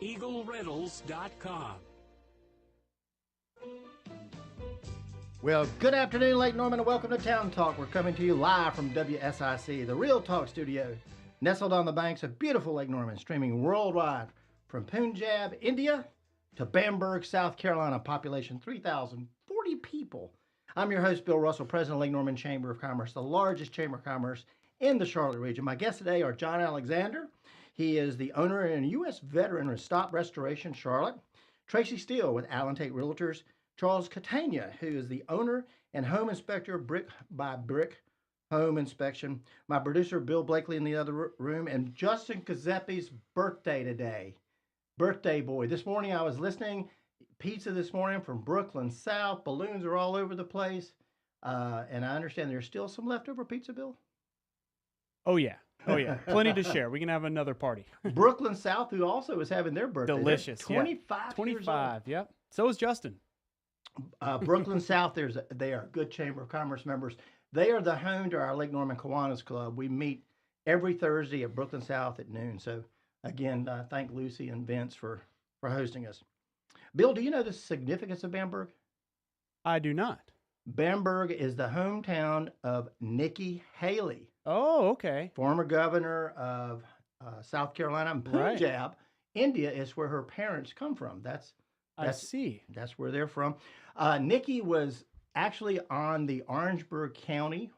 EagleRentals.com. Well, good afternoon, Lake Norman, and welcome to Town Talk. We're coming to you live from WSIC, the Real Talk studio, nestled on the banks of beautiful Lake Norman, streaming worldwide from Punjab, India, to Bamberg, South Carolina, population 3,040 people. I'm your host, Bill Russell, president of Lake Norman Chamber of Commerce, the largest chamber of commerce in the Charlotte region. My guests today are John Alexander. He is the owner and U.S. veteran of Stop Restoration, Charlotte. Tracey Steele with Tate Realtors. Charles Catania, who is the owner and home inspector, Brick by Brick Home Inspection. My producer, Bill Blakely, in the other room. And Justin Kazeppi's birthday today. Birthday boy. This morning I was listening. Pizza this morning from Brooklyn South. Balloons are all over the place. And I understand there's still some leftover pizza, Bill? Oh, yeah. Oh, yeah. Plenty to share. We can have another party. Brooklyn South, who also is having their birthday. Delicious. They're 25 yeah. years 25, old. yep. So is Justin. Brooklyn South, they are good Chamber of Commerce members. They are the home to our Lake Norman Kiwanis Club. We meet every Thursday at Brooklyn South at noon. So, again, thank Lucy and Vince for hosting us. Bill, do you know the significance of Bamberg? I do not. Bamberg is the hometown of Nikki Haley. Oh, okay. Former governor of South Carolina and Punjab. Right. India is where her parents come from. I see. That's where they're from. Nikki was actually on the Orangeburg County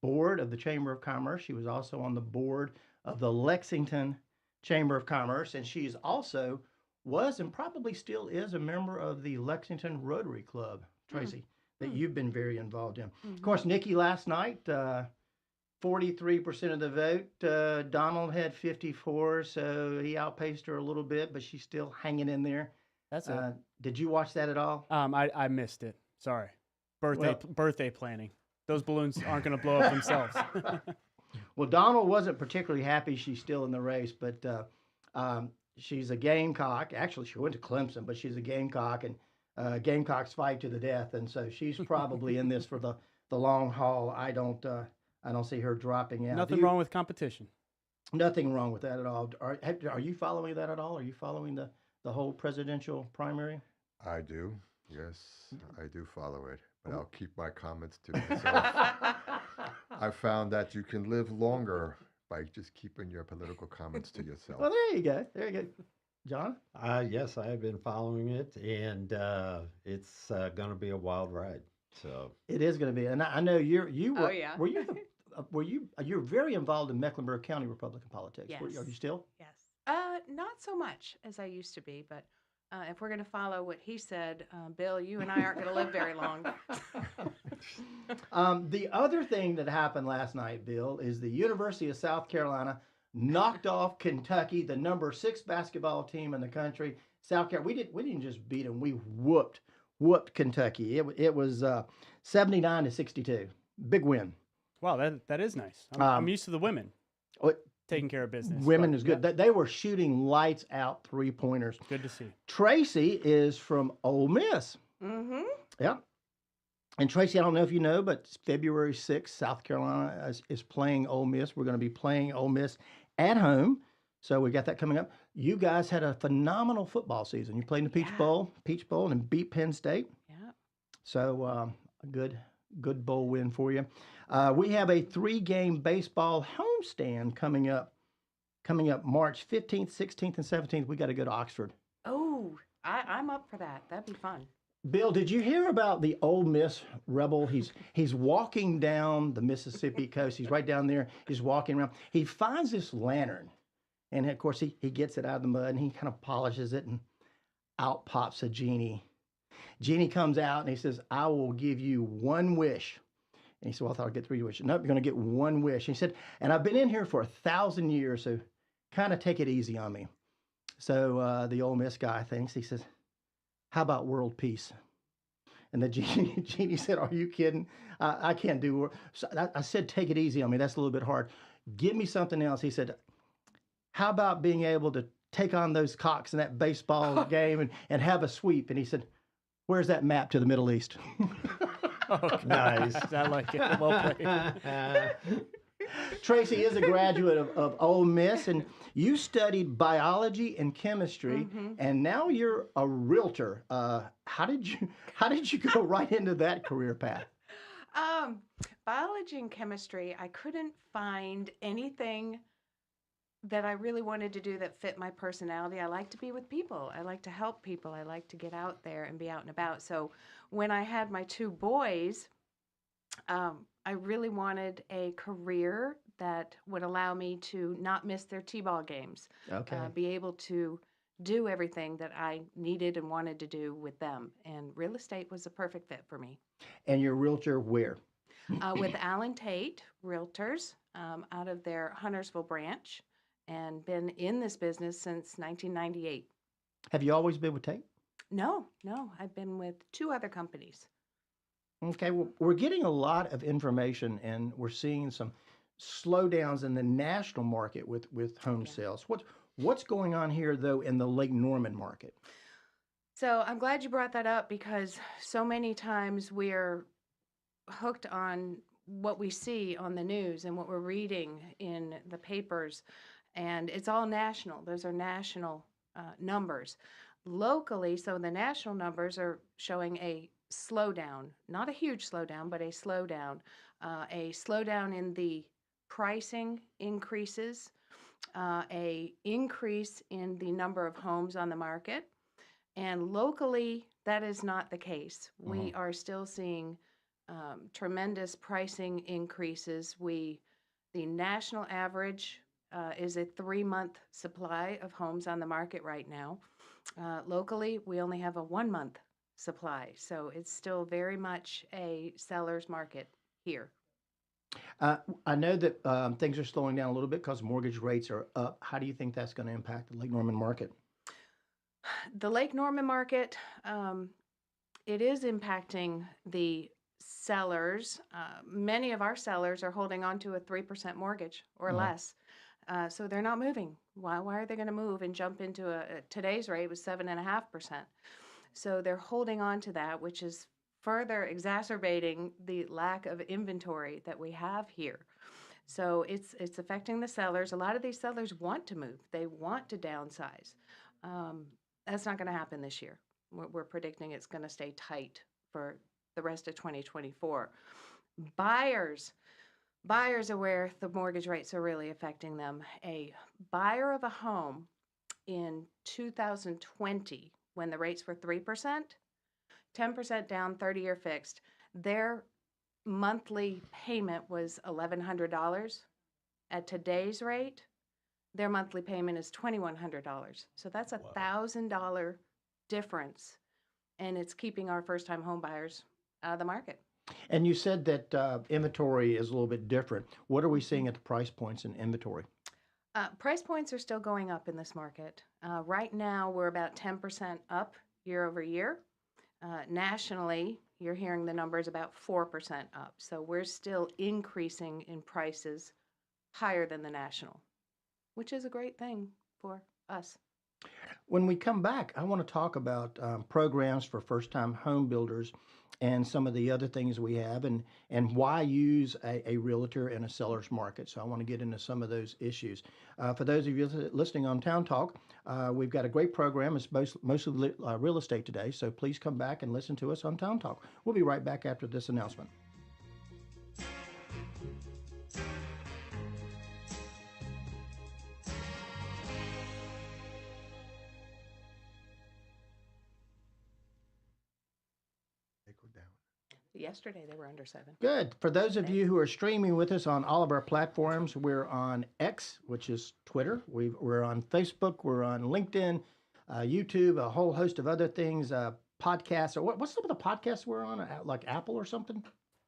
board of the Chamber of Commerce. She was also on the board of the Lexington Chamber of Commerce, and she's also was and probably still is a member of the Lexington Rotary Club, Tracey, that you've been very involved in. Of course, Nikki last night, 43% of the vote. Donald had 54, so he outpaced her a little bit, but she's still hanging in there. That's it. Did you watch that at all? I missed it. Sorry. Birthday planning. Those balloons aren't going to blow up themselves. Well, Donald wasn't particularly happy she's still in the race, but she's a Gamecock. Actually, she went to Clemson, but she's a Gamecock, and Gamecocks fight to the death, and so she's probably in this for the long haul. I don't see her dropping out. Nothing wrong with competition. Nothing wrong with that at all. Are you following that at all? Are you following the whole presidential primary? I do. Yes, I do follow it, but I'll keep my comments to myself. I found that you can live longer by just keeping your political comments to yourself. Well, there you go. There you go. John? Yes, I have been following it, and it's going to be a wild ride. So it is going to be, and I know you were. Oh, yeah. You're very involved in Mecklenburg County Republican politics? Yes. Are you still? Yes. Not so much as I used to be, but if we're going to follow what he said, Bill, you and I aren't going to live very long. The other thing that happened last night, Bill, is the University of South Carolina knocked off Kentucky, the number 6 basketball team in the country. South Carolina, we didn't just beat them, we whooped Kentucky. It was 79-62. Big win. Wow, that is nice. I'm used to the women taking care of business. Women is good. Yeah. They were shooting lights out 3-pointers. Good to see. Tracy is from Ole Miss. Mm-hmm. Yeah. And Tracy, I don't know if you know, but February 6th, South Carolina is playing Ole Miss. We're going to be playing Ole Miss at home. So we got that coming up. You guys had a phenomenal football season. You played in the Peach Bowl, and beat Penn State. Yeah. So a good bowl win for you. We have a 3-game baseball homestand coming up March 15th, 16th, and 17th. We got to go to Oxford. Oh, I'm up for that. That'd be fun. Bill, did you hear about the Ole Miss rebel? He's walking down the Mississippi coast. He's right down there. He's walking around. He finds this lantern, and of course he gets it out of the mud and he kind of polishes it, and out pops a genie. Genie comes out and he says, "I will give you one wish." And he said, "Well, I thought I'd get 3 wishes." "Nope, you're going to get one wish." And he said, "And I've been in here for 1,000 years, so kind of take it easy on me." So the Ole Miss guy thinks, he says, "How about world peace?" And the genie said, "Are you kidding? I can't do world." So I said, "Take it easy on me. That's a little bit hard. Give me something else." He said, "How about being able to take on those cocks in that baseball game and have a sweep?" And he said, "Where's that map to the Middle East?" Okay. Nice. I like it. Well played. Tracy is a graduate of Ole Miss, and you studied biology and chemistry, and now you're a realtor. How did you go right into that career path? Biology and chemistry, I couldn't find anything that I really wanted to do that fit my personality. I like to be with people. I like to help people. I like to get out there and be out and about. So when I had my two boys, I really wanted a career that would allow me to not miss their t-ball games. Okay. Be able to do everything that I needed and wanted to do with them. And real estate was a perfect fit for me. And you're a realtor where? With Alan Tate, Realtors, out of their Huntersville branch, and been in this business since 1998. Have you always been with Tate? No, I've been with two other companies. Okay, well, we're getting a lot of information, and we're seeing some slowdowns in the national market with home sales. What's going on here, though, in the Lake Norman market? So I'm glad you brought that up, because so many times we're hooked on what we see on the news and what we're reading in the papers, and it's all national. Those are national numbers. Locally, so the national numbers are showing a slowdown, not a huge slowdown, but a slowdown in the pricing increases, a increase in the number of homes on the market. And locally, that is not the case. We are still seeing tremendous pricing increases. The national average is a 3-month supply of homes on the market right now. Locally, we only have a 1-month supply, so it's still very much a seller's market here. I know that things are slowing down a little bit because mortgage rates are up. How do you think that's going to impact the Lake Norman market? The Lake Norman market, it is impacting the sellers. Many of our sellers are holding on to a 3% mortgage or less. So they're not moving. Why are they going to move and jump into today's rate was 7.5%. So they're holding on to that, which is further exacerbating the lack of inventory that we have here. So it's affecting the sellers. A lot of these sellers want to move. They want to downsize. That's not going to happen this year. We're predicting it's going to stay tight for the rest of 2024. Buyers are where the mortgage rates are really affecting them. A buyer of a home in 2020, when the rates were 3%, 10% down, 30-year fixed, their monthly payment was $1,100. At today's rate, their monthly payment is $2,100. So that's a $1,000 difference, and it's keeping our first-time home buyers out of the market. And you said that inventory is a little bit different. What are we seeing at the price points in inventory? Price points are still going up in this market. Right now, we're about 10% up year over year. Nationally, you're hearing the numbers about 4% up. So we're still increasing in prices higher than the national, which is a great thing for us. When we come back, I want to talk about programs for first-time home builders and some of the other things we have, and why use a realtor in a seller's market. So I want to get into some of those issues. For those of you listening on Town Talk, we've got a great program. It's mostly real estate today, so please come back and listen to us on Town Talk. We'll be right back after this announcement. Yesterday, they were under 7. Good. For those of you who are streaming with us on all of our platforms, we're on X, which is Twitter. We're on Facebook. We're on LinkedIn, YouTube, a whole host of other things, podcasts. Or what's some of the podcasts we're on, like Apple or something?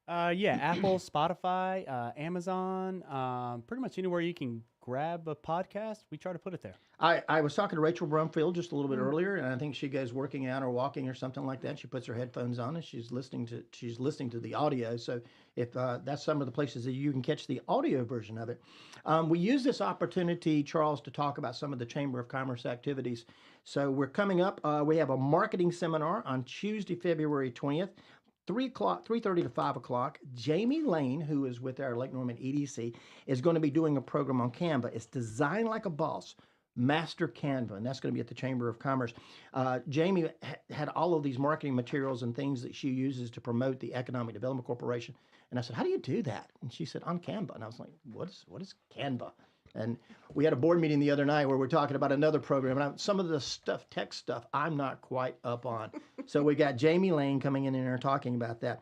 Yeah, Apple, Spotify, Amazon, pretty much anywhere you can grab a podcast, we try to put it there. I was talking to Rachel Brumfield just a little bit earlier, and I think she goes working out or walking or something like that. She puts her headphones on and she's listening to the audio. So if that's some of the places that you can catch the audio version of it. We use this opportunity, Charles, to talk about some of the Chamber of Commerce activities. So we're coming up. We have a marketing seminar on Tuesday, February 20th. 3:30 to 5 o'clock, Jamie Lane, who is with our Lake Norman EDC, is going to be doing a program on Canva. It's Design Like a Boss, Master Canva, and that's going to be at the Chamber of Commerce. Jamie had all of these marketing materials and things that she uses to promote the Economic Development Corporation. And I said, how do you do that? And she said, on Canva. And I was like, what is Canva? And we had a board meeting the other night where we're talking about another program. And some of the tech stuff, I'm not quite up on. So we got Jamie Lane coming in there talking about that.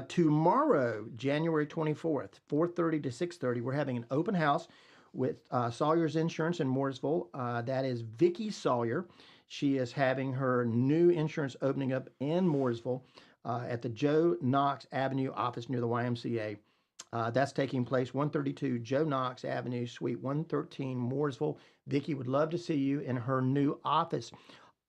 Tomorrow, January 24th, 4:30 to 6:30, we're having an open house with Sawyer's Insurance in Mooresville. That is Vicki Sawyer. She is having her new insurance opening up in Mooresville at the Joe Knox Avenue office near the YMCA. That's taking place 132 Joe Knox Avenue, Suite 113, Mooresville. Vicki would love to see you in her new office.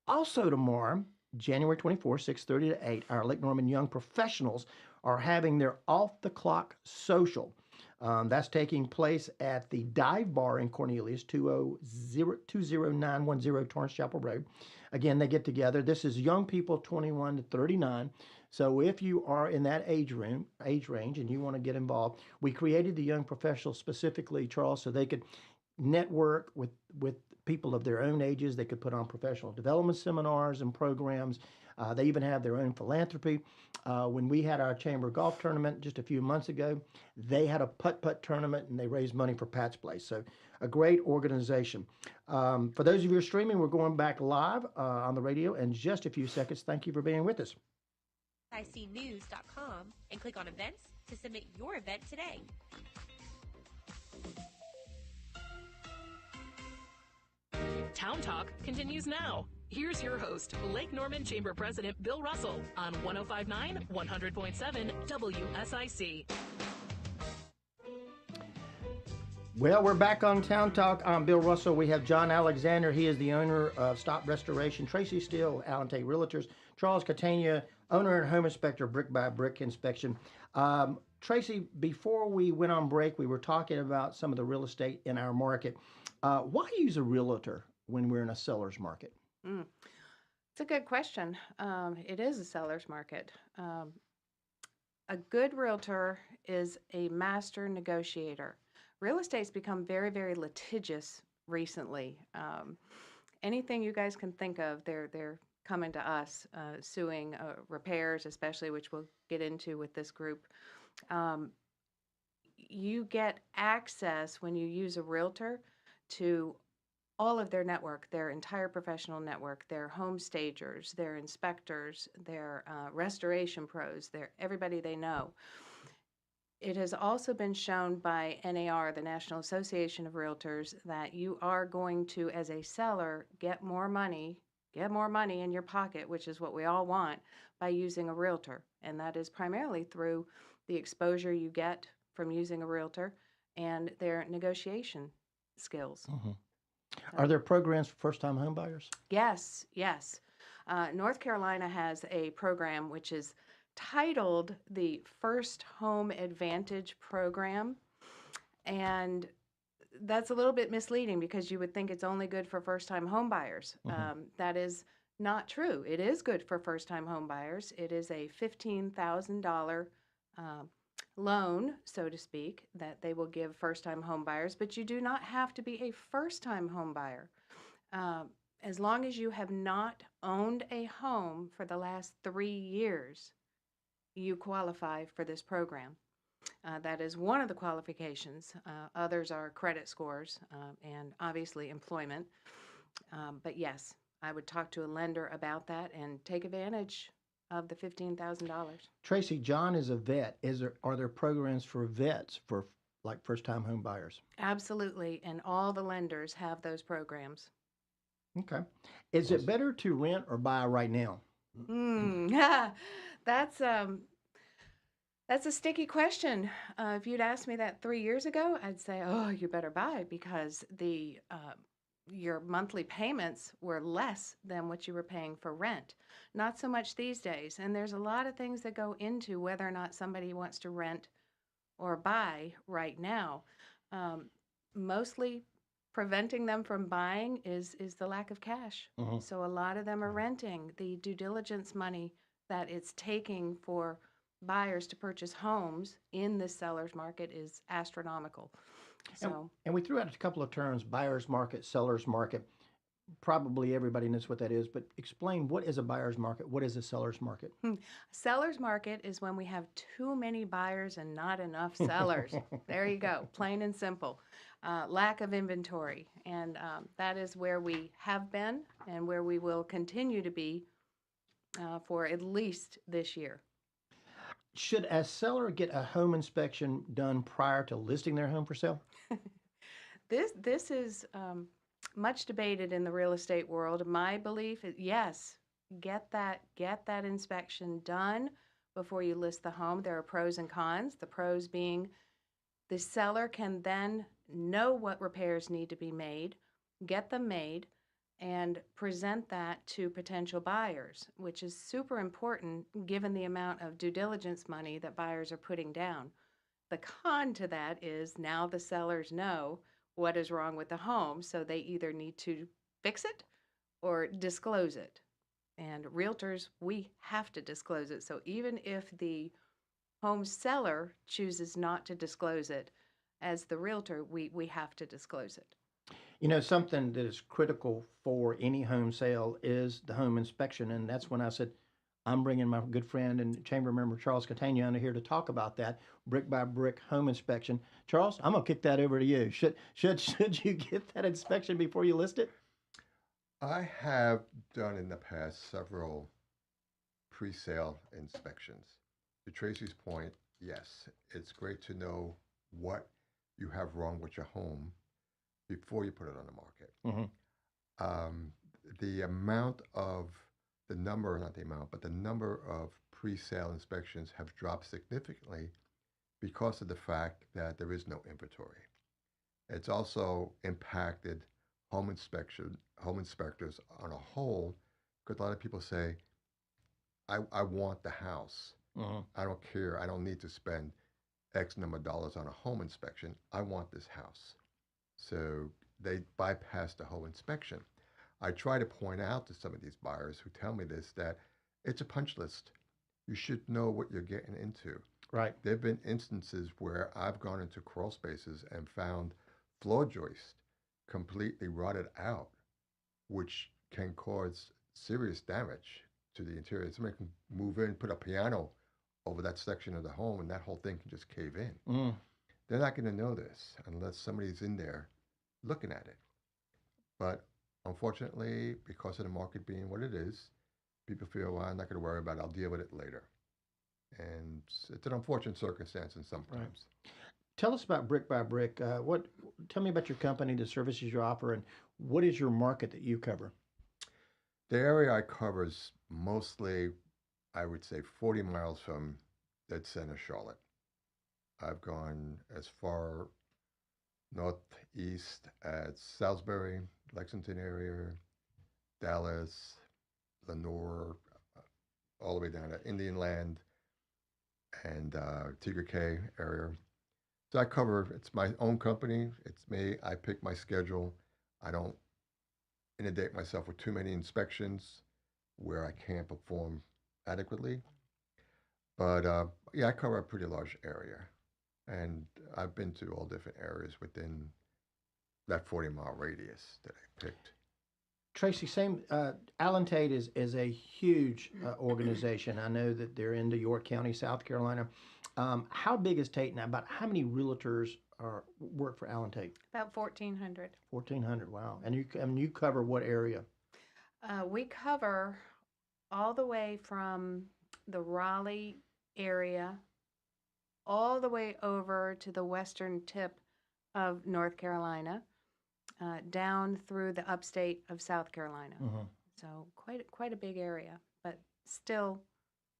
Also tomorrow, January 24th, 6:30 to 8, our Lake Norman Young Professionals are having their off-the-clock social. That's taking place at the Dive Bar in Cornelius, 20910 Torrance Chapel Road. Again, they get together. This is young people 21 to 39. So if you are in that age range and you want to get involved, we created the Young Professionals specifically, Charles, so they could network with people of their own ages. They could put on professional development seminars and programs. They even have their own philanthropy. When we had our chamber golf tournament just a few months ago, they had a putt-putt tournament and they raised money for Pat's Place. So a great organization. For those of you who are streaming, we're going back live on the radio in just a few seconds. Thank you for being with us. WSICnews.com and click on events to submit your event today. Town Talk continues now. Here's your host, Lake Norman Chamber President Bill Russell on 105.9, 100.7 WSIC. Well, we're back on Town Talk. I'm Bill Russell. We have John Alexander. He is the owner of Stop Restoration. Tracey Steele, Tate Realtors. Charles Catania, owner and home inspector, Brick by Brick Inspection. Tracey, before we went on break, we were talking about some of the real estate in our market. Why use a realtor when we're in a seller's market? It's a good question. It is a seller's market. A good realtor is a master negotiator. Real estate's become very, very litigious recently. Anything you guys can think of, they're coming to us, suing repairs, especially, which we'll get into with this group. You get access when you use a realtor to all of their network, their entire professional network, their home stagers, their inspectors, their restoration pros, everybody they know. It has also been shown by NAR, the National Association of Realtors, that you are going to, as a seller, get more money in your pocket, which is what we all want, by using a realtor. And that is primarily through the exposure you get from using a realtor and their negotiation skills. Mm-hmm. Are there programs for first-time home buyers? Yes. North Carolina has a program which is titled the First Home Advantage Program. And that's a little bit misleading because you would think it's only good for first-time home buyers. Mm-hmm. That is not true. It is good for first-time home buyers. It is a $15,000 loan, so to speak, that they will give first-time home buyers, but you do not have to be a first-time home buyer. As long as you have not owned a home for the last 3 years, you qualify for this program. That is one of the qualifications. Others are credit scores and obviously employment. But yes, I would talk to a lender about that and take advantage of the $15,000. Tracey, John is a vet. Are there programs for vets for like first-time home buyers? Absolutely, and all the lenders have those programs. Okay. Is it better to rent or buy right now? That's a sticky question. If you'd asked me that 3 years ago, I'd say, oh, you better buy because your monthly payments were less than what you were paying for rent. Not so much these days. And there's a lot of things that go into whether or not somebody wants to rent or buy right now. Mostly preventing them from buying is the lack of cash. Uh-huh. So a lot of them are renting. The due diligence money that it's taking for buyers to purchase homes in the seller's market is astronomical. So, And we threw out a couple of terms: buyer's market, seller's market. Probably everybody knows what that is, but explain, what is a buyer's market? What is a seller's market? seller's market is when we have too many buyers and not enough sellers. There you go, plain and simple. Lack of inventory, and that is where we have been and where we will continue to be for at least this year. Should a seller get a home inspection done prior to listing their home for sale? This is much debated in the real estate world. My belief is yes, get that inspection done before you list the home. There are pros and cons. The pros being the seller can then know what repairs need to be made, get them made, and present that to potential buyers, which is super important given the amount of due diligence money that buyers are putting down. The con to that is now the sellers know what is wrong with the home, so they either need to fix it or disclose it. And realtors, we have to disclose it. So even if the home seller chooses not to disclose it, as the realtor, we have to disclose it. You know, something that is critical for any home sale is the home inspection. And that's when I said, I'm bringing my good friend and chamber member Charles Catania under here to talk about that brick by brick home inspection. Charles, I'm gonna kick that over to you. Should you get that inspection before you list it? I have done in the past several pre-sale inspections. To Tracy's point, yes, it's great to know what you have wrong with your home before you put it on the market. The amount of the number, not the amount, but the number of pre-sale inspections have dropped significantly because of the fact that there is no inventory. It's also impacted home inspectors on a whole, because a lot of people say, I want the house. I don't care. I don't need to spend X number of dollars on a home inspection. I want this house. So they bypass the whole inspection. I try to point out to some of these buyers who tell me this that it's a punch list. You should know what you're getting into. Right. There have been instances where I've gone into crawl spaces and found floor joists completely rotted out, which can cause serious damage to the interior. Somebody can move in, put a piano over that section of the home, and that whole thing can just cave in. They're not going to know this unless somebody's in there looking at it. But unfortunately, because of the market being what it is, people feel, well, I'm not going to worry about it. I'll deal with it later. And it's an unfortunate circumstance in some times. Tell us about Brick by Brick. Tell me about your company, the services you offer, and what is your market that you cover? The area I cover is mostly, I would say, 40 miles from dead center Charlotte. I've gone as far northeast as Salisbury, Lexington area, Dallas, Lenore, all the way down to Indian Land and Tigre Cay area. So I cover, it's my own company. It's me. I pick my schedule. I don't inundate myself with too many inspections where I can't perform adequately. But yeah, I cover a pretty large area. And I've been to all different areas within that 40-mile radius that I picked. Tracey, Allen Tate is a huge organization. I know that they're into York County, South Carolina. How big is Tate now? About how many realtors work for Allen Tate? About 1,400. 1,400, wow. And you cover what area? We cover all the way from the Raleigh area all the way over to the western tip of North Carolina, down through the upstate of South Carolina. So quite a big area, but still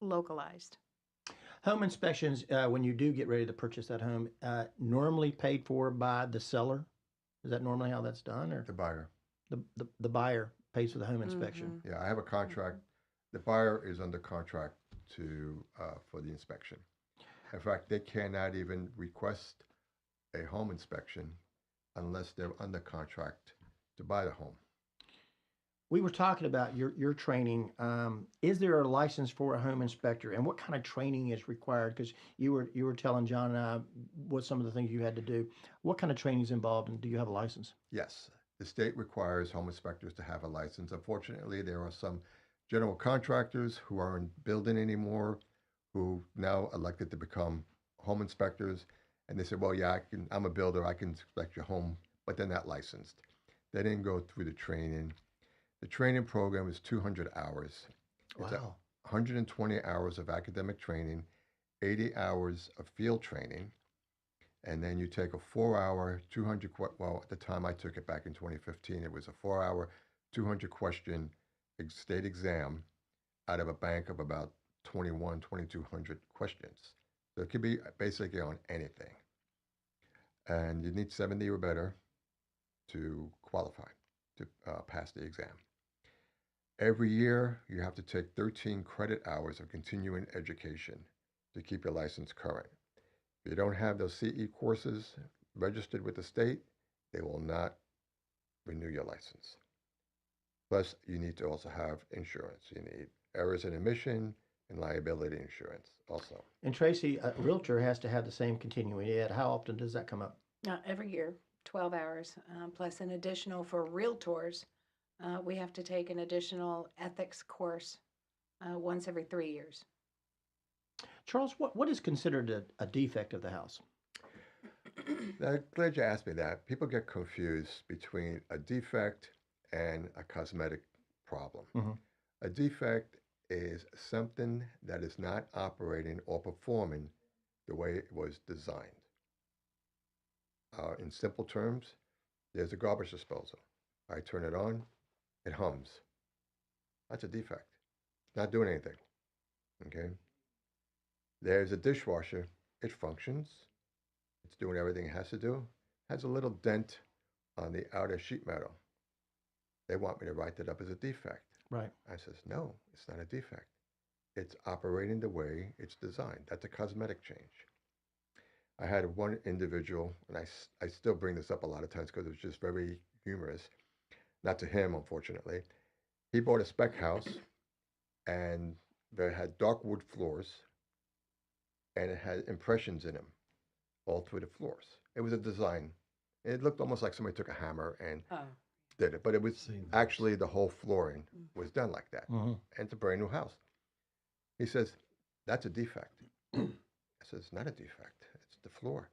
localized. Home inspections, when you do get ready to purchase that home, normally paid for by the seller? Is that normally how that's done? Or The buyer. the buyer pays for the home inspection? Yeah, I have a contract. The buyer is under contract for the inspection. In fact, they cannot even request a home inspection unless they're under contract to buy the home. we were talking about your training. Is there a license for a home inspector, and what kind of training is required? Because you were telling John and I what some of the things you had to do. What kind of training is involved, and do you have a license? Yes, the state requires home inspectors to have a license. Unfortunately, there are some general contractors who aren't building anymore, who now elected to become home inspectors, and they said, "Well, yeah, I'm a builder. I can inspect your home," but they're not licensed. They didn't go through the training. The training program is 200 hours. It's Wow. 120 hours of academic training, 80 hours of field training, and then you take a 4-hour, 200, well, at the time I took it back in 2015, it was a 4-hour, 200 question state exam out of a bank of about 2,200 questions. So it could be basically on anything. And you need 70 or better to qualify, to pass the exam. Every year, you have to take 13 credit hours of continuing education to keep your license current. If you don't have those CE courses registered with the state, they will not renew your license. Plus, you need to also have insurance. You need errors in admission and liability insurance also. And Tracy, a realtor has to have the same continuing ed. How often does that come up? Every year, 12 hours, plus an additional for realtors. We have to take an additional ethics course once every 3 years. Charles, what is considered a defect of the house? I'm glad you asked me that. People get confused between a defect and a cosmetic problem. Mhm. A defect is something that is not operating or performing the way it was designed. In simple terms, there's a garbage disposal. I turn it on, it hums. That's a defect. It's not doing anything. Okay? There's a dishwasher. It functions. It's doing everything it has to do. Has a little dent on the outer sheet metal. They want me to write that up as a defect. Right. I says, no, it's not a defect. It's operating the way it's designed. That's a cosmetic change. I had one individual, and I still bring this up a lot of times because it was just very humorous. Not to him, unfortunately. He bought a spec house, and they had dark wood floors, and it had impressions in them all through the floors. It was a design. It looked almost like somebody took a hammer and did it, but it was actually the whole flooring was done like that. Mhm. And it's a brand new house. He says, that's a defect. I says, not a defect. It's the floor.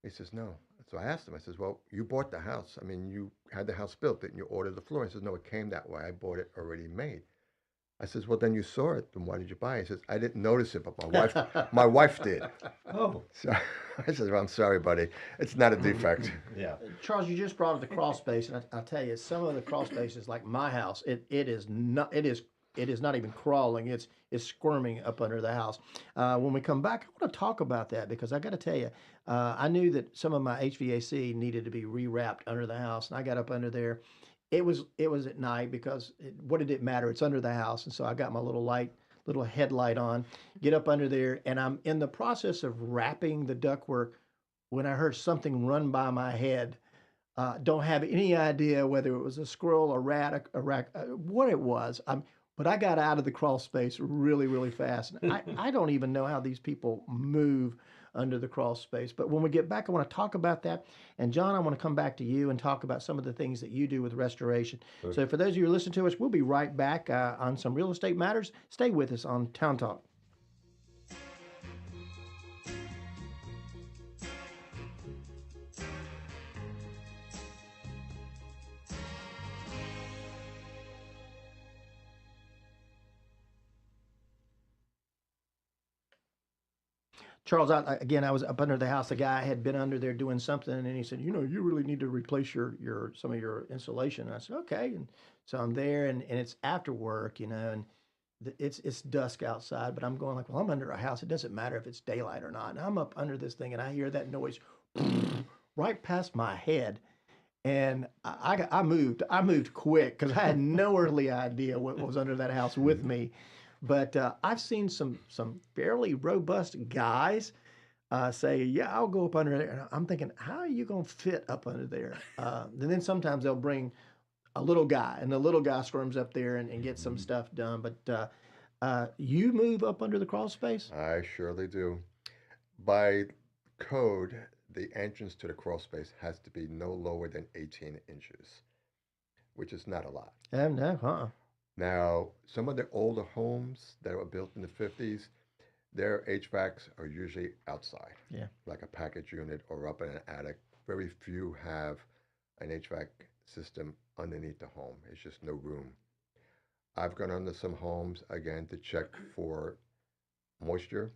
He says, no. So I asked him, I says, well, you bought the house. I mean, you had the house built, didn't you order the floor? He says, no, it came that way. I bought it already made. I says, well, then you saw it. Then why did you buy it? He says, I didn't notice it, but my wife did. Oh, So I says, well, I'm sorry, buddy. It's not a defect. yeah. Charles, you just brought up the crawl space, and I'll tell you, some of the crawl spaces, like my house, it is not even crawling. It's squirming up under the house. When we come back, I want to talk about that because I got to tell you, I knew that some of my HVAC needed to be rewrapped under the house, and I got up under there. It was at night because what did it matter? It's under the house, and so I got my little headlight on, get up under there, and I'm in the process of wrapping the ductwork when I heard something run by my head. Don't have any idea whether it was a squirrel, a rat, what it was. But I got out of the crawl space really, really fast. And I don't even know how these people move under the crawl space. But when we get back, I want to talk about that. And John, I want to come back to you and talk about some of the things that you do with restoration. Sure. So for those of you who listen to us, we'll be right back on some real estate matters. Stay with us on Town Talk. Charles, I was up under the house. The guy had been under there doing something, and he said, you really need to replace some of your insulation. And I said, okay. And so I'm there, and it's after work, and it's dusk outside, but I'm going like, well, I'm under a house. It doesn't matter if it's daylight or not. And I'm up under this thing, and I hear that noise right past my head. And I moved quick because I had no earthly idea what was under that house with me. But I've seen some fairly robust guys say, yeah, I'll go up under there. And I'm thinking, how are you going to fit up under there? And then sometimes they'll bring a little guy, and the little guy squirms up there and gets some stuff done. But you move up under the crawl space? I surely do. By code, the entrance to the crawl space has to be no lower than 18 inches, which is not a lot. No. Now, some of the older homes that were built in the 50s, their HVACs are usually outside, like a package unit or up in an attic. Very few have an HVAC system underneath the home. It's just no room. I've gone under some homes, again, to check for moisture.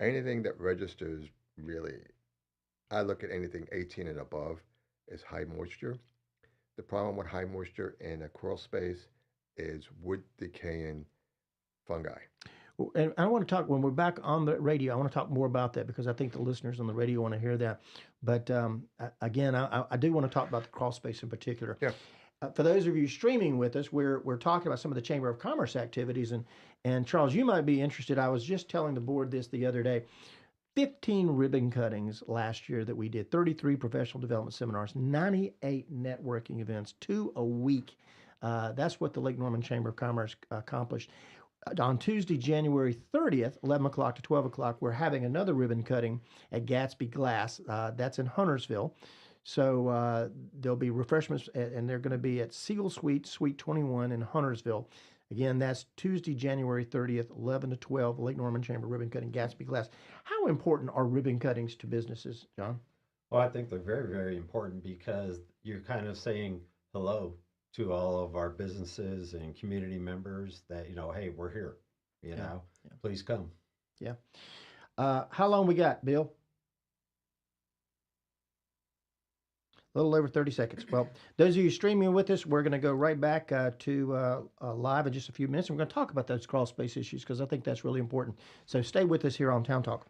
Anything that registers, really, I look at anything 18 and above is high moisture. The problem with high moisture in a crawl space is wood decaying fungi. And I want to talk, when we're back on the radio, I want to talk more about that because I think the listeners on the radio want to hear that. But again, I do want to talk about the crawl space in particular. Yeah. For those of you streaming with us, we're talking about some of the Chamber of Commerce activities. And Charles, you might be interested. I was just telling the board this the other day. 15 ribbon cuttings last year that we did, 33 professional development seminars, 98 networking events, 2 a week. That's what the Lake Norman Chamber of Commerce accomplished. On Tuesday, January 30th, 11 o'clock to 12 o'clock, we're having another ribbon cutting at Gatsby Glass. That's in Huntersville. So there'll be refreshments, and they're going to be at Siegel Suite, Suite 21 in Huntersville. Again, that's Tuesday, January 30th, 11 to 12, Lake Norman Chamber Ribbon Cutting, Gatsby Glass. How important are ribbon cuttings to businesses, John? Well, I think they're very, very important because you're kind of saying hello to all of our businesses and community members that, hey, we're here, please come. Yeah. How long we got, Bill? A little over 30 seconds. Well, those of you streaming with us, we're going to go right back to live in just a few minutes. And we're going to talk about those crawl space issues because I think that's really important. So stay with us here on Town Talk.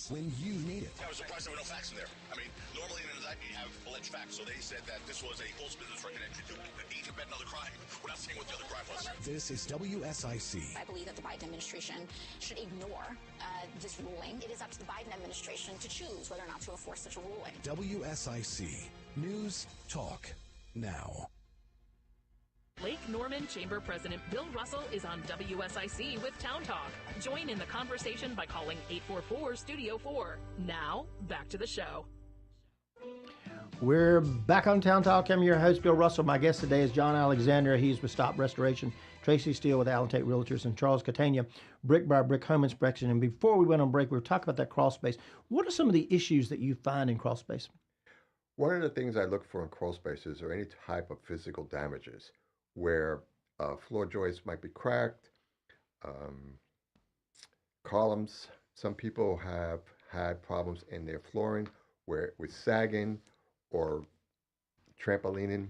When you need it. I was surprised there were no facts in there. I mean, normally in that you have alleged facts. So they said that this was a false business record entry to aid and abet another crime. We're not saying what the other crime was. This is WSIC. I believe that the Biden administration should ignore this ruling. It is up to the Biden administration to choose whether or not to enforce such a ruling. WSIC. News, talk, now. Lake Norman Chamber President Bill Russell is on WSIC with Town Talk. Join in the conversation by calling 844-STUDIO-4. Now, back to the show. We're back on Town Talk. I'm your host, Bill Russell. My guest today is John Alexander. He's with Stop Restoration. Tracey Steele with Tate Realtors, and Charles Catania, Brick by Brick Home Inspection. And before we went on break, we were talking about that crawl space. What are some of the issues that you find in crawl space? One of the things I look for in crawl spaces are any type of physical damages where floor joists might be cracked, columns. Some people have had problems in their flooring where it was sagging or trampolining,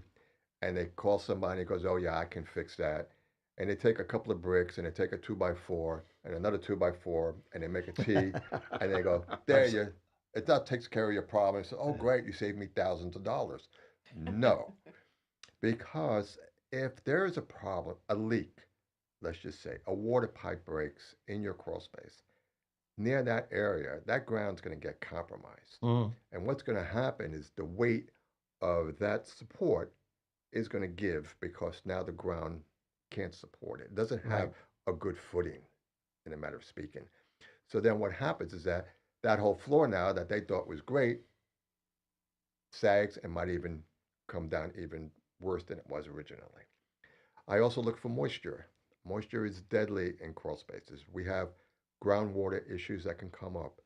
and they call somebody and goes, oh yeah, I can fix that. And they take a couple of bricks and they take a 2x4 and another 2x4 and they make a T and they go, there you, that takes care of your problem. So, oh great, you saved me thousands of dollars. No, because if there is a problem, a leak, let's just say, a water pipe breaks in your crawl space, near that area, that ground's going to get compromised. And what's going to happen is the weight of that support is going to give because now the ground can't support it. It doesn't have a good footing, in a matter of speaking. So then what happens is that that whole floor now that they thought was great sags and might even come down even worse than it was originally. I also look for moisture. Moisture is deadly in crawl spaces. We have groundwater issues that can come up.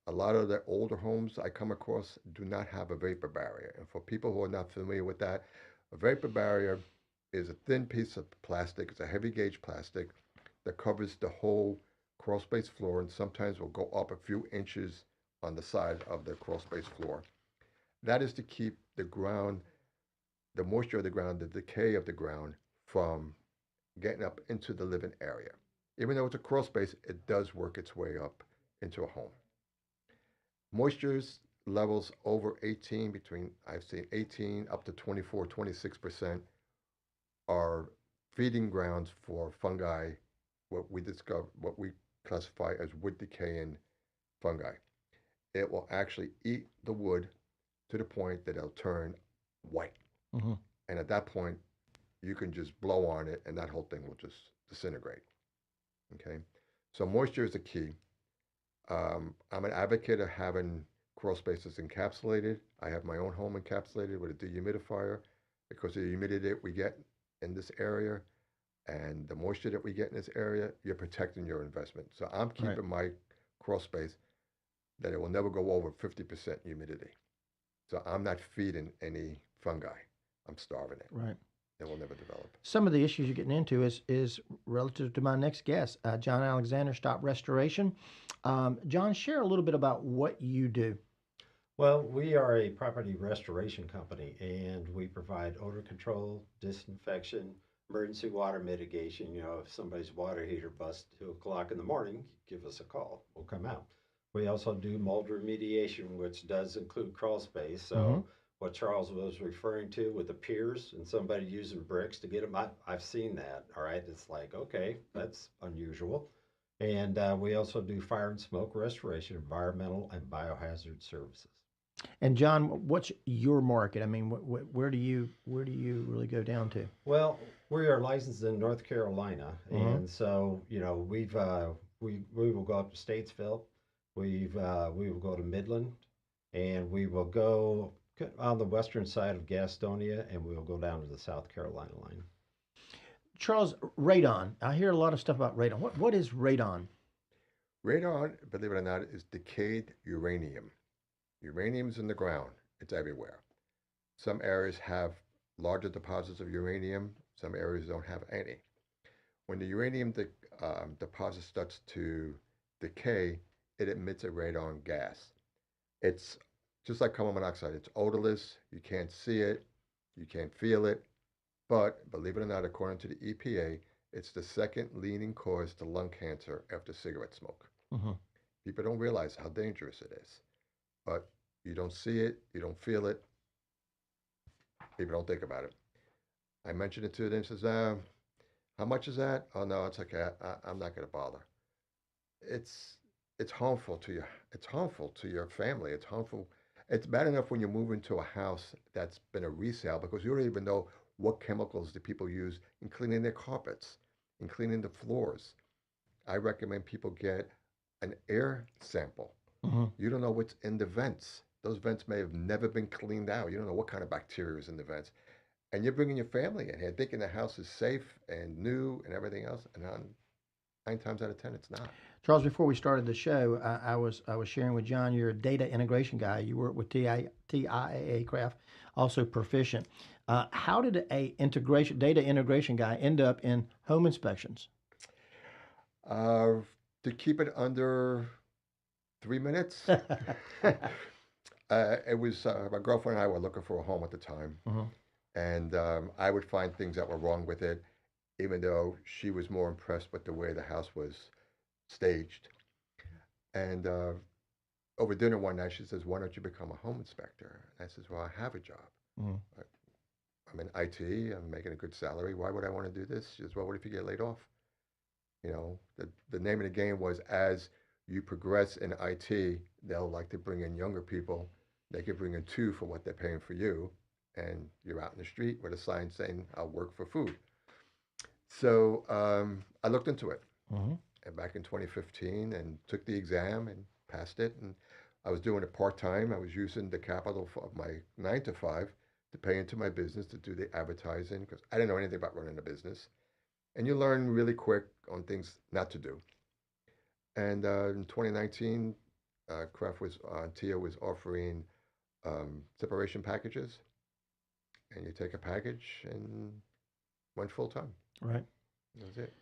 A lot of the older homes I come across do not have a vapor barrier. And for people who are not familiar with that, a vapor barrier is a thin piece of plastic. It's a heavy gauge plastic that covers the whole crawl space floor and sometimes will go up a few inches on the side of the crawl space floor. That is to keep the ground, the moisture of the ground, the decay of the ground from getting up into the living area. Even though it's a crawl space, it does work its way up into a home. Moisture levels over 18, I've seen 18 up to 24, 26% are feeding grounds for fungi, what we classify as wood decaying fungi. It will actually eat the wood to the point that it'll turn white. And at that point, you can just blow on it and that whole thing will just disintegrate. Okay? So moisture is the key. I'm an advocate of having crawl spaces encapsulated. I have my own home encapsulated with a dehumidifier because of the humidity that we get in this area and the moisture that we get in this area, you're protecting your investment. So I'm keeping my crawl space that it will never go over 50% humidity. So I'm not feeding any fungi. I'm starving it. Right. It will never develop. Some of the issues you're getting into is relative to my next guest, John Alexander, Stop Restoration. John, share a little bit about what you do. Well, we are a property restoration company, and we provide odor control, disinfection, emergency water mitigation. You know, if somebody's water heater busts at 2 o'clock in the morning, give us a call. We'll come out. We also do mold remediation, which does include crawl space. So what Charles was referring to with the piers and somebody using bricks to get them, I've seen that. All right. It's like, okay, that's unusual. And we also do fire and smoke restoration, environmental and biohazard services. And John, what's your market? I mean, where do you really go down to? Well, we are licensed in North Carolina, and so you know we will go up to Statesville, we will go to Midland, and we will go on the western side of Gastonia, and we will go down to the South Carolina line. Charles, radon. I hear a lot of stuff about radon. What is radon? Radon, believe it or not, is decayed uranium. Uranium's in the ground. It's everywhere. Some areas have larger deposits of uranium. Some areas don't have any. When the uranium deposit starts to decay, it emits a radon gas. It's just like carbon monoxide. It's odorless. You can't see it. You can't feel it. But believe it or not, according to the EPA, it's the second leading cause to lung cancer after cigarette smoke. People don't realize how dangerous it is. But you don't see it, you don't feel it, people don't think about it. I mentioned it to them, says, how much is that? Oh no, it's okay, I'm not gonna bother. It's harmful to you. It's harmful to your family. It's harmful. It's bad enough when you move into a house that's been a resale because you don't even know what chemicals the people use in cleaning their carpets, in cleaning the floors. I recommend people get an air sample. You don't know what's in the vents. Those vents may have never been cleaned out. You don't know what kind of bacteria is in the vents. And you're bringing your family in here thinking the house is safe and new and everything else. And 9 times out of 10, it's not. Charles, before we started the show, I was sharing with John, you're a data integration guy. You work with TIAA Craft, also Proficient. How did a data integration guy end up in home inspections? To keep it under 3 minutes. It was my girlfriend and I were looking for a home at the time, and I would find things that were wrong with it, even though she was more impressed with the way the house was staged. And over dinner one night, she says, "Why don't you become a home inspector?" And I says, "Well, I have a job. I'm in IT. I'm making a good salary. Why would I want to do this?" She says, "Well, what if you get laid off?" You know, the name of the game was as you progress in IT, they'll like to bring in younger people. They could bring in 2 for what they're paying for you, and you're out in the street with a sign saying, "I'll work for food." So I looked into it back in 2015 and took the exam and passed it. And I was doing it part-time. I was using the capital of my 9 to 5 to pay into my business to do the advertising because I didn't know anything about running a business. And you learn really quick on things not to do. And in 2019, TIA was offering separation packages, and you take a package and went full time. Right. That was it.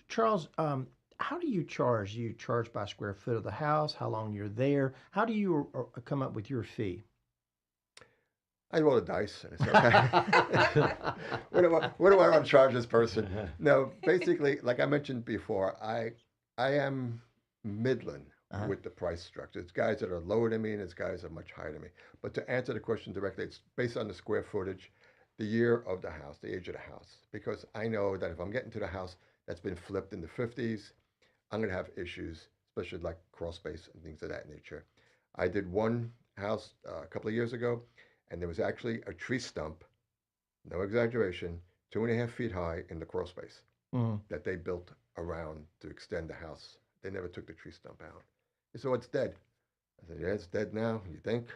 Charles, how do you charge? Do you charge by square foot of the house? How long you're there? How do you come up with your fee? I roll the dice and I say, okay, what do I want to charge this person? No, basically, like I mentioned before, I am Midland with the price structure. It's guys that are lower than me and it's guys that are much higher than me. But to answer the question directly, it's based on the square footage, the year of the house, the age of the house. Because I know that if I'm getting to the house that's been flipped in the 50s, I'm going to have issues, especially like crawl space and things of that nature. I did one house a couple of years ago, and there was actually a tree stump no exaggeration, 2.5 feet high in the crawl space Mhm. that they built around to extend the house. They never took the tree stump out. They said, "Oh, it's dead." I said, "Yeah, it's dead now, you think?"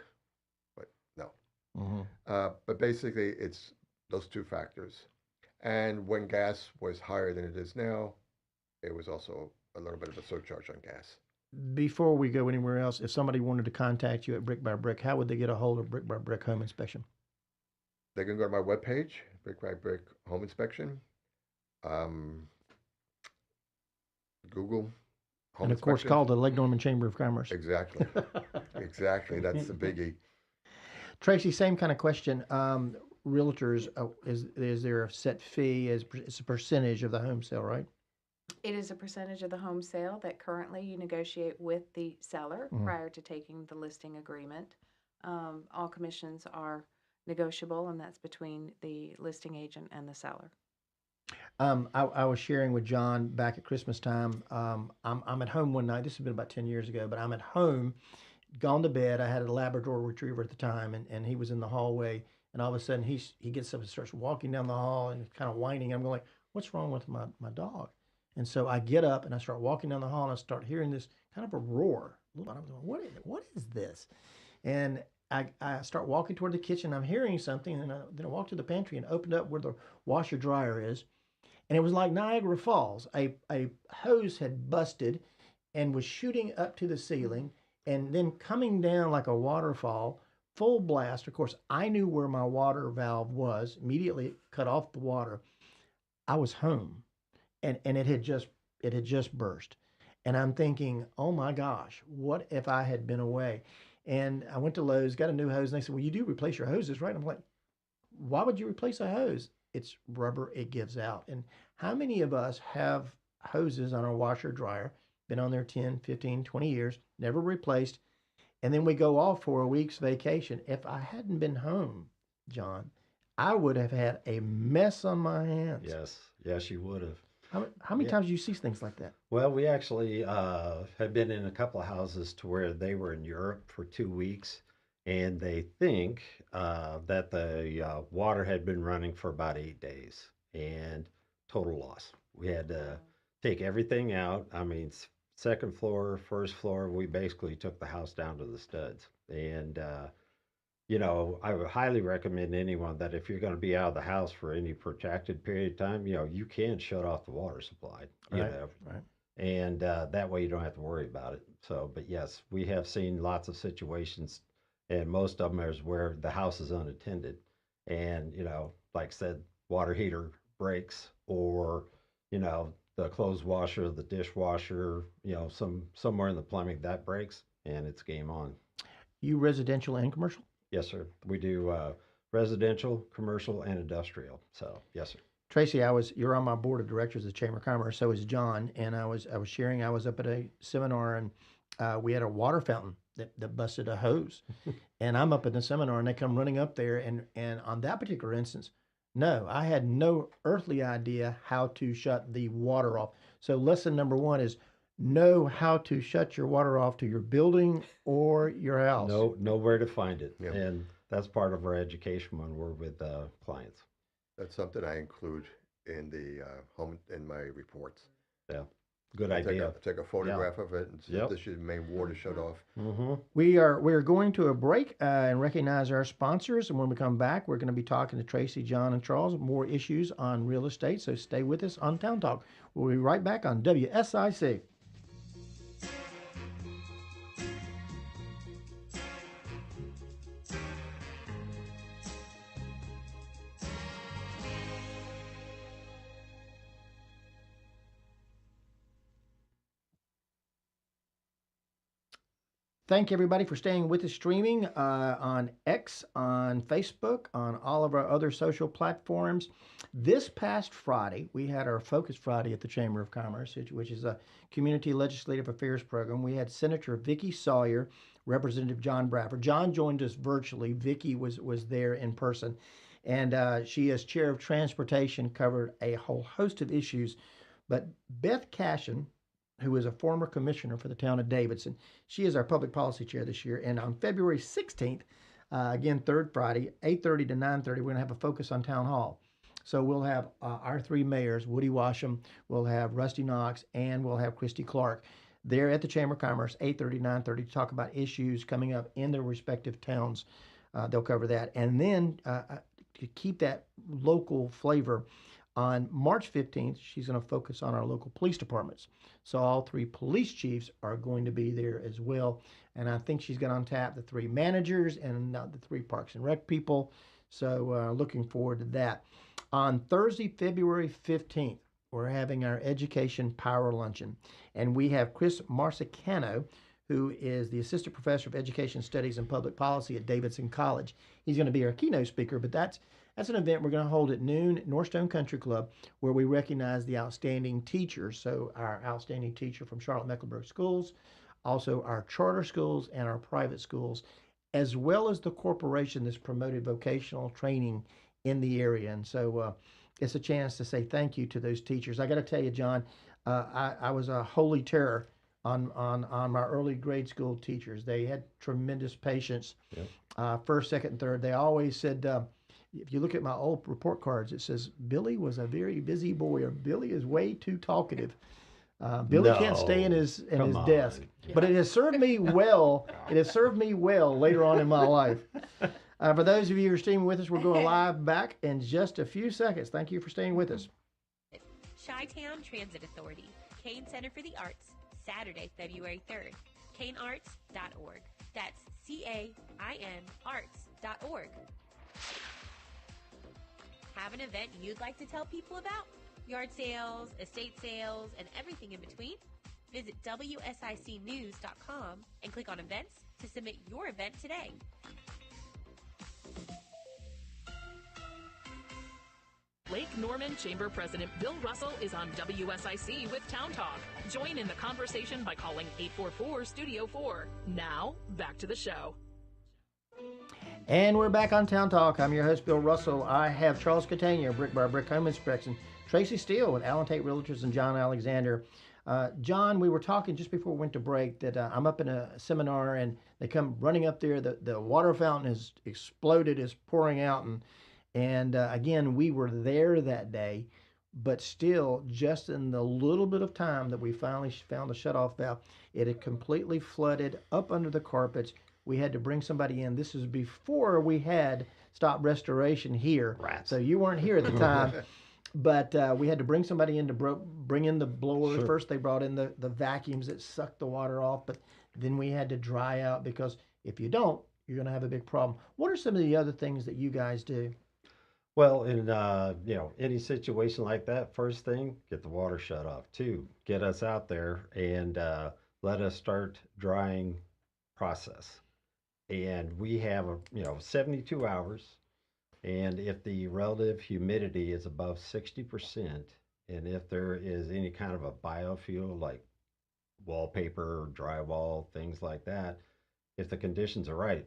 But no. Mhm. But basically, it's those two factors. And when gas was higher than it is now, it was also a little bit of a surcharge on gas. Before we go anywhere else, if somebody wanted to contact you at Brick by Brick, how would they get a hold of Brick by Brick Home Inspection? They can go to my webpage, Brick by Brick Home Inspection. Google Home And of course, Inspection. call the Lake Norman Chamber of Commerce. Exactly. Exactly. That's the biggie. Tracy, same kind of question. Realtors, is there a set fee? It's a percentage of the home sale, right? It is a percentage of the home sale that currently you negotiate with the seller prior to taking the listing agreement. All commissions are negotiable, and that's between the listing agent and the seller. I was sharing with John back at Christmas time. I'm at home one night. This has been about 10 years ago, but I'm at home, gone to bed. I had a Labrador retriever at the time, and he was in the hallway. And all of a sudden, he gets up and starts walking down the hall and kind of whining. I'm going like, "What's wrong with my dog?" And so I get up and I start walking down the hall and I start hearing this kind of a roar. I'm going, what is this? And I start walking toward the kitchen. I'm hearing something, and then I walked to the pantry and opened up where the washer dryer is. And it was like Niagara Falls. A hose had busted and was shooting up to the ceiling and then coming down like a waterfall, full blast. Of course, I knew where my water valve was, immediately cut off the water. I was home, and it had just burst. And I'm thinking, oh my gosh, what if I had been away? And I went to Lowe's, got a new hose, and they said, "Well, you do replace your hoses, right?" I'm like, "Why would you replace a hose? It's rubber, it gives out." And how many of us have hoses on our washer dryer, been on there 10, 15, 20 years, never replaced, and then we go off for a week's vacation? If I hadn't been home, John, I would have had a mess on my hands. Yes, you would have. How many times do you see things like that? Well, we actually have been in a couple of houses to where they were in Europe for 2 weeks, and they think that the water had been running for about 8 days, and total loss. We had to take everything out. I mean, second floor, first floor, we basically took the house down to the studs. And I would highly recommend anyone that if you're going to be out of the house for any protracted period of time, you can shut off the water supply, Right. and that way you don't have to worry about it. So, but yes, we have seen lots of situations, and most of them is where the house is unattended, and like I said, water heater breaks, or the clothes washer, the dishwasher, somewhere in the plumbing that breaks, and it's game on. You residential and commercial? Yes, sir. We do residential, commercial, and industrial. So, yes, sir. Tracy, you're on my board of directors of the Chamber of Commerce. So is John, and I was sharing. I was up at a seminar, and we had a water fountain that busted a hose, and I'm up at the seminar, and they come running up there, and on that particular instance, no, I had no earthly idea how to shut the water off. So lesson number one is know how to shut your water off to your building or your house. Know where to find it, Yep. and that's part of our education when we're with clients. That's something I include in the in my reports. Yeah, good idea. Take a photograph of it and see if this is your main water shut off. Mm-hmm. We're going to a break and recognize our sponsors. And when we come back, we're going to be talking to Tracy, John, and Charles. More issues on real estate. So stay with us on Town Talk. We'll be right back on WSIC. Thank you, everybody, for staying with us streaming on X, on Facebook, on all of our other social platforms. This past Friday, we had our Focus Friday at the Chamber of Commerce, which is a community legislative affairs program. We had Senator Vicki Sawyer, Representative John Bradford. John joined us virtually. Vicki was there in person. And she, as chair of transportation, covered a whole host of issues. But Beth Cashin, who is a former commissioner for the town of Davidson. She is our public policy chair this year. And on February 16th, Again, third Friday, 8:30 to 9:30, we're going to have a focus on Town Hall. So we'll have our three mayors, Woody Washam, we'll have Rusty Knox, and we'll have Christy Clark. They're at the Chamber of Commerce, 8:30 to 9:30, to talk about issues coming up in their respective towns. They'll cover that. And then to keep that local flavor, on March 15th, she's going to focus on our local police departments. So all three police chiefs are going to be there as well. And I think she's going to untap the three managers and the three Parks and Rec people. So looking forward to that. On Thursday, February 15th, we're having our Education Power Luncheon. And we have Chris Marsicano, who is the Assistant Professor of Education Studies and Public Policy at Davidson College. He's going to be our keynote speaker, but that's an event we're going to hold at noon at Northstone Country Club, where we recognize the outstanding teachers. So our outstanding teacher from Charlotte-Mecklenburg Schools, also our charter schools and our private schools, as well as the corporation that's promoted vocational training in the area. And so it's a chance to say thank you to those teachers. I got to tell you, John, I was a holy terror on my early grade school teachers. They had tremendous patience. Yep. First, second, and third. They always said, if you look at my old report cards, it says Billy was a very busy boy, or Billy is way too talkative. Billy can't stay in his desk. But it has served me well. It has served me well later on in my life. For those of you who are staying with us, we're going live back in just a few seconds. Thank you for staying with us. Chi-Town Transit Authority, Kane Center for the Arts, Saturday, February 3rd. KaneArts.org. That's CAIN arts.org. Have an event you'd like to tell people about? Yard sales, estate sales, and everything in between? Visit WSICnews.com and click on events to submit your event today. Lake Norman Chamber President Bill Russell is on WSIC with Town Talk. Join in the conversation by calling 844-STUDIO-4. Now, back to the show. And we're back on Town Talk. I'm your host, Bill Russell. I have Charles Catania, Brick by Brick Home Inspection, Tracey Steele with Tate Realtors, and John Alexander. John, we were talking just before we went to break that I'm up in a seminar and they come running up there. The water fountain has exploded, is pouring out. And again, we were there that day, but still, just in the little bit of time that we finally found the shutoff valve, it had completely flooded up under the carpets. We had to bring somebody in. This is before we had stop restoration here. Rats. So you weren't here at the time. But we had to bring somebody in to bring in the blowers. Sure. First, they brought in the vacuums that sucked the water off, but then we had to dry out, because if you don't, you're going to have a big problem. What are some of the other things that you guys do? Well, in any situation like that, first thing, get the water shut off. Two, get us out there and let us start drying process. And we have 72 hours. And if the relative humidity is above 60%, and if there is any kind of a biofuel like wallpaper, drywall, things like that, if the conditions are right,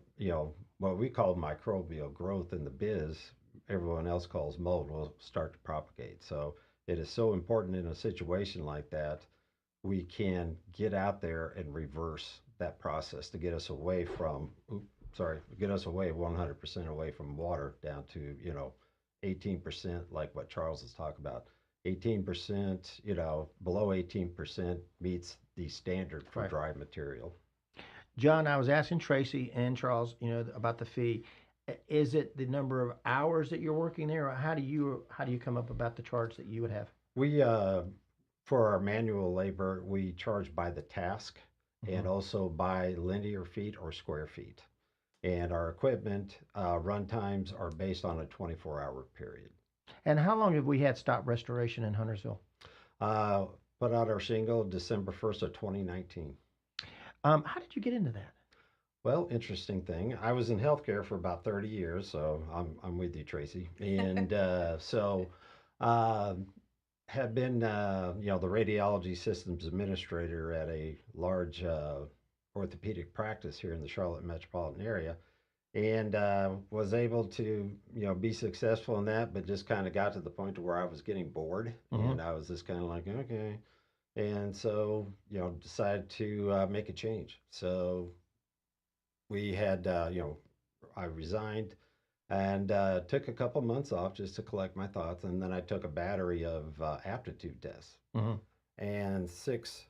what we call microbial growth in the biz, everyone else calls mold, will start to propagate. So it is so important in a situation like that, we can get out there and reverse that process to get us away from, get us away 100% away from water down to, 18%, like what Charles is talking about. 18%, below 18% meets the standard for dry material. John, I was asking Tracey and Charles, about the fee. Is it the number of hours that you're working there, or how do you come up about the charge that you would have? We, for our manual labor, we charge by the task, and also by linear feet or square feet. And our equipment run times are based on a 24-hour period. And how long have we had stop restoration in Huntersville? Put out our shingle December 1st of 2019. How did you get into that? Well, interesting thing. I was in healthcare for about 30 years, so I'm with you, Tracey. And had been the radiology systems administrator at a large orthopedic practice here in the Charlotte metropolitan area, and was able to be successful in that, but just kind of got to the point to where I was getting bored, and I was just kind of like, okay, and so decided to make a change. So we had I resigned and took a couple months off just to collect my thoughts. And then I took a battery of aptitude tests. Mhm. And 6,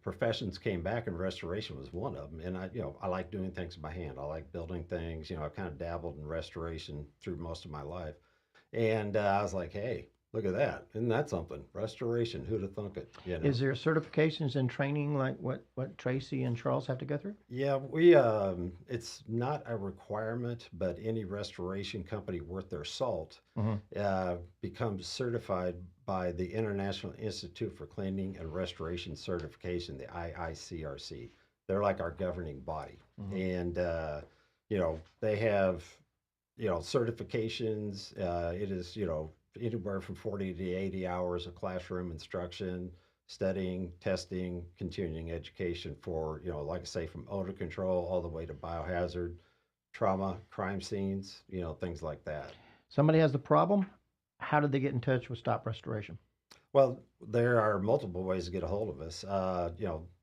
professions came back, and restoration was one of them. And I like doing things by hand. I like building things. I've kind of dabbled in restoration through most of my life. And I was like, hey, look at that. Isn't that something? Restoration. Who'd have thunk it? Is there certifications and training like what Tracy and Charles have to go through? Yeah, it's not a requirement, but any restoration company worth their salt becomes certified by the International Institute for Cleaning and Restoration Certification, the IICRC. They're like our governing body. And, they have, certifications. It is, anywhere from 40 to 80 hours of classroom instruction, studying, testing, continuing education for, like I say, from odor control all the way to biohazard, trauma, crime scenes, things like that. Somebody has the problem. How did they get in touch with Stop Restoration? Well, there are multiple ways to get a hold of us.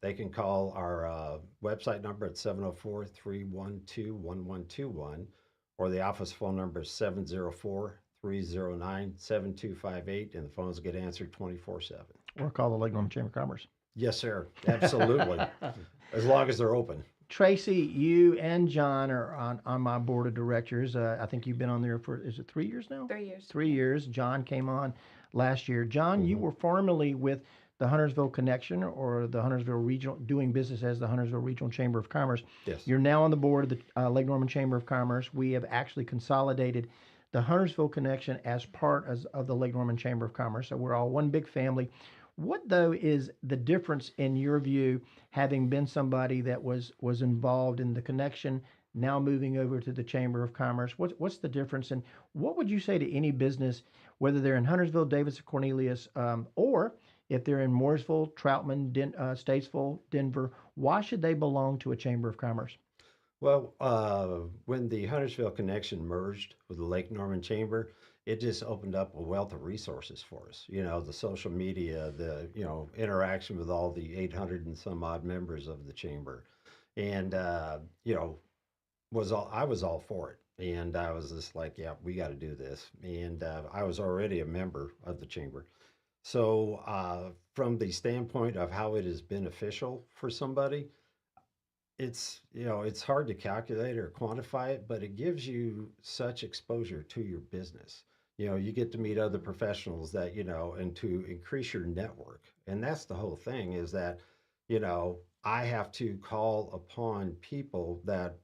They can call our website number at 704-312-1121, or the office phone number is 704-309-7258, and the phones get answered 24/7. Or call the Lake Norman Chamber of Commerce. Yes, sir. Absolutely. As long as they're open. Tracy, you and John are on my board of directors. I think you've been on there for, is it 3 years now? 3 years. 3 years. John came on last year. John, you were formerly with the Huntersville Connection, or the Huntersville Regional, doing business as the Huntersville Regional Chamber of Commerce. Yes. You're now on the board of the Lake Norman Chamber of Commerce. We have actually consolidated the Huntersville Connection as part of the Lake Norman Chamber of Commerce. So we're all one big family. What, though, is the difference in your view, having been somebody that was involved in the connection, now moving over to the Chamber of Commerce? What's the difference? And what would you say to any business, whether they're in Huntersville, Davis, or Cornelius, or if they're in Mooresville, Troutman, Statesville, Denver, why should they belong to a Chamber of Commerce? Well, when the Huntersville Connection merged with the Lake Norman Chamber, it just opened up a wealth of resources for us. The social media, the interaction with all the 800 and some odd members of the chamber, and I was all for it. And I was just like, yeah, we got to do this. And I was already a member of the chamber, so from the standpoint of how it is beneficial for somebody, it's hard to calculate or quantify it, but it gives you such exposure to your business. You get to meet other professionals that, and to increase your network. And that's the whole thing, is that, I have to call upon people that,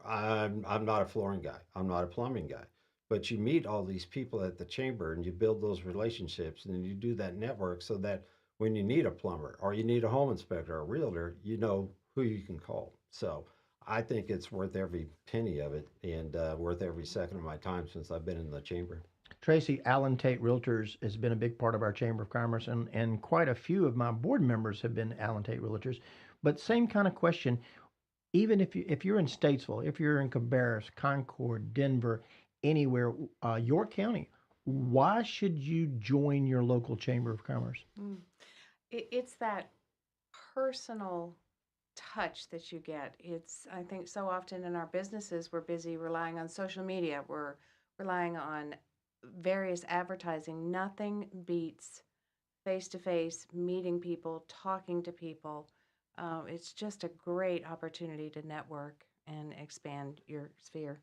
I'm not a flooring guy, I'm not a plumbing guy, but you meet all these people at the chamber and you build those relationships and you do that network so that when you need a plumber or you need a home inspector or a realtor, you know who you can call. So I think it's worth every penny of it, and worth every second of my time since I've been in the chamber. Tracy, Tate Realtors has been a big part of our Chamber of Commerce, and quite a few of my board members have been Tate Realtors. But same kind of question, even if you're in Statesville, if you're in Cabarrus, Concord, Denver, anywhere, York County, why should you join your local Chamber of Commerce? It's that personal touch that you get. I think so often in our businesses, we're busy relying on social media. We're relying on various advertising. Nothing beats face-to-face, meeting people, talking to people. It's just a great opportunity to network and expand your sphere.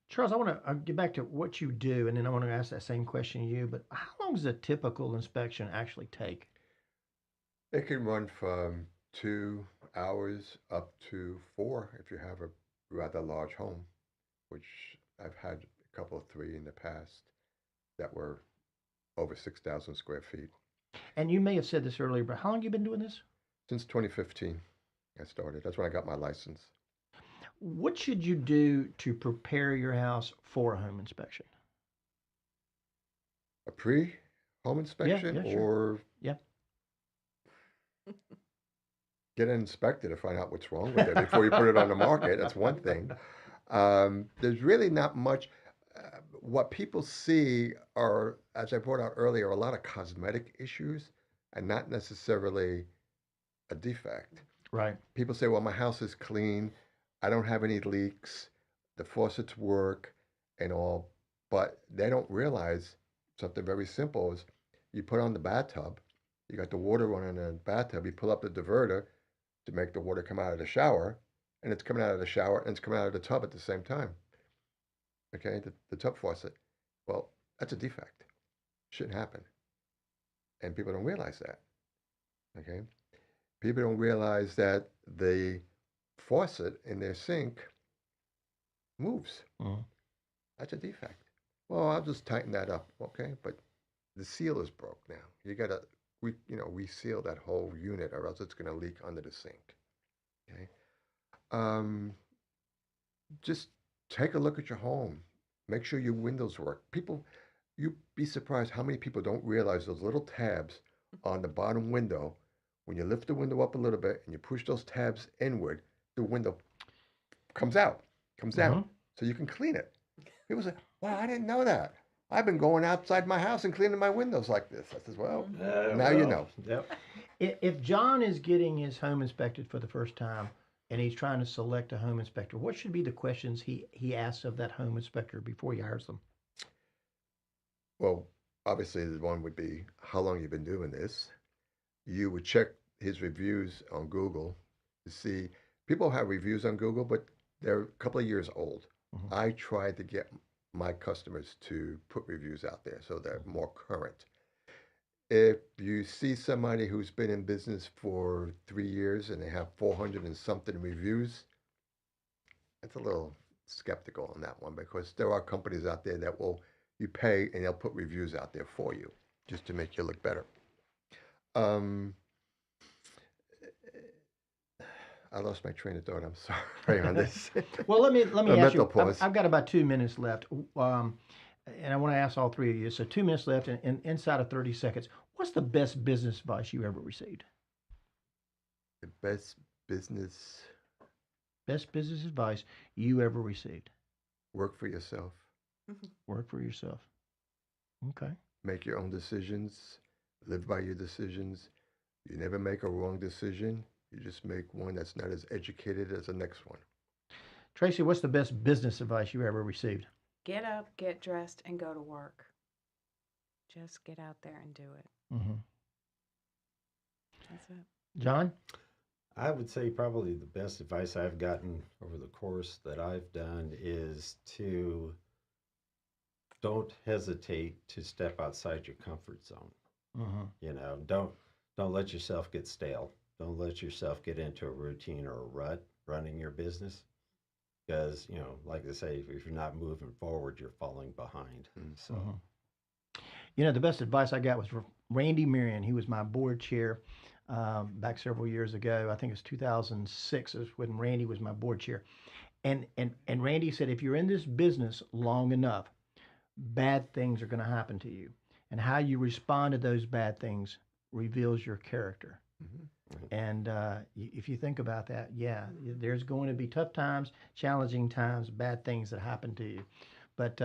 Charles, I want to get back to what you do, and then I want to ask that same question to you, but how long does a typical inspection actually take? It can run from 2 hours up to 4 if you have a rather large home, which I've had a couple of 3 in the past that were over 6,000 square feet. And you may have said this earlier, but how long have you been doing this? Since 2015, I started. That's when I got my license. What should you do to prepare your house for a home inspection? A pre-home inspection, yeah, sure. Or yeah, get it inspected to find out what's wrong with it before you put it on the market. That's one thing. There's really not much. What people see are, as I brought out earlier, a lot of cosmetic issues and not necessarily a defect. Right. People say, well, my house is clean. I don't have any leaks. the faucets work and all, but they don't realize something very simple is you put on the bathtub, you got the water running in the bathtub, you pull up the diverter to make the water come out of the shower, and it's coming out of the shower and it's coming out of the tub at the same time. Okay, the tub faucet. Well, that's a defect. Shouldn't happen. And people don't realize that. Okay? People don't realize that the faucet in their sink moves. That's a defect. Well, I'll just tighten that up, okay? But the seal is broke now. You gotta reseal that whole unit, or else it's gonna leak under the sink. Okay. Just take a look at your home. Make sure your windows work. People, you'd be surprised how many people don't realize those little tabs on the bottom window. When you lift the window up a little bit and you push those tabs inward, the window comes out, comes down, so you can clean it. People say, "Wow, I didn't know that. I've been going outside my house and cleaning my windows like this." I says, "Well, now you know." Yep. If John is getting his home inspected for the first time and he's trying to select a home inspector, what should be the questions he asks of that home inspector before he hires them? Well, obviously, the one would be how long you've been doing this. You would check his reviews on Google to see. People have reviews on Google, but they're a couple of years old. I tried to get my customers to put reviews out there so they're more current. If you see somebody who's been in business for 3 years and they have 400 and something reviews, it's a little skeptical on that one, because there are companies out there that you pay and they'll put reviews out there for you just to make you look better. I lost my train of thought. I'm sorry on this. Well, let me ask you. Pause. I've got about 2 minutes left, and I want to ask all three of you. So 2 minutes left, and inside of 30 seconds, what's the best business advice you ever received? The best business advice you ever received? Work for yourself. Work for yourself. Okay. Make your own decisions. Live by your decisions. You never make a wrong decision. You just make one that's not as educated as the next one. Tracey, what's the best business advice you ever received? Get up, get dressed, and go to work. Just get out there and do it. That's it. John? I would say probably the best advice I've gotten over the course that I've done is to don't hesitate to step outside your comfort zone. You know, don't let yourself get stale. Don't let yourself get into a routine or a rut running your business, because, you know, like they say, if you're not moving forward, you're falling behind. So, you know, the best advice I got was from Randy Marion. He was my board chair back several years ago. I think it was 2006 is when Randy was my board chair. And Randy said, if you're in this business long enough, bad things are going to happen to you. And how you respond to those bad things reveals your character. And if you think about that, yeah, there's going to be tough times, challenging times, bad things that happen to you. But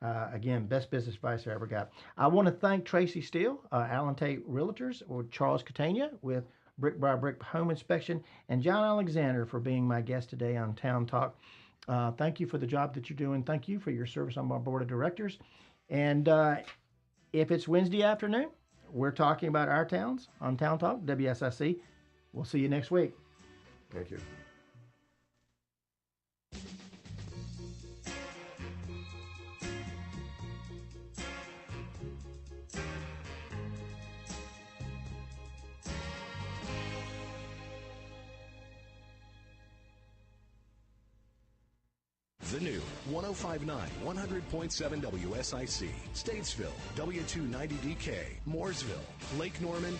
again, best business advice I ever got. I want to thank Tracey Steele, Alan Tate Realtors, or Charles Catania with Brick by Brick Home Inspection, and John Alexander for being my guest today on Town Talk. Thank you for the job that you're doing. Thank you for your service on my board of directors. And if it's Wednesday afternoon, we're talking about our towns on Town Talk, WSIC. We'll see you next week. Thank you. The new 105.9, 100.7 WSIC, Statesville, W290DK, Mooresville, Lake Norman,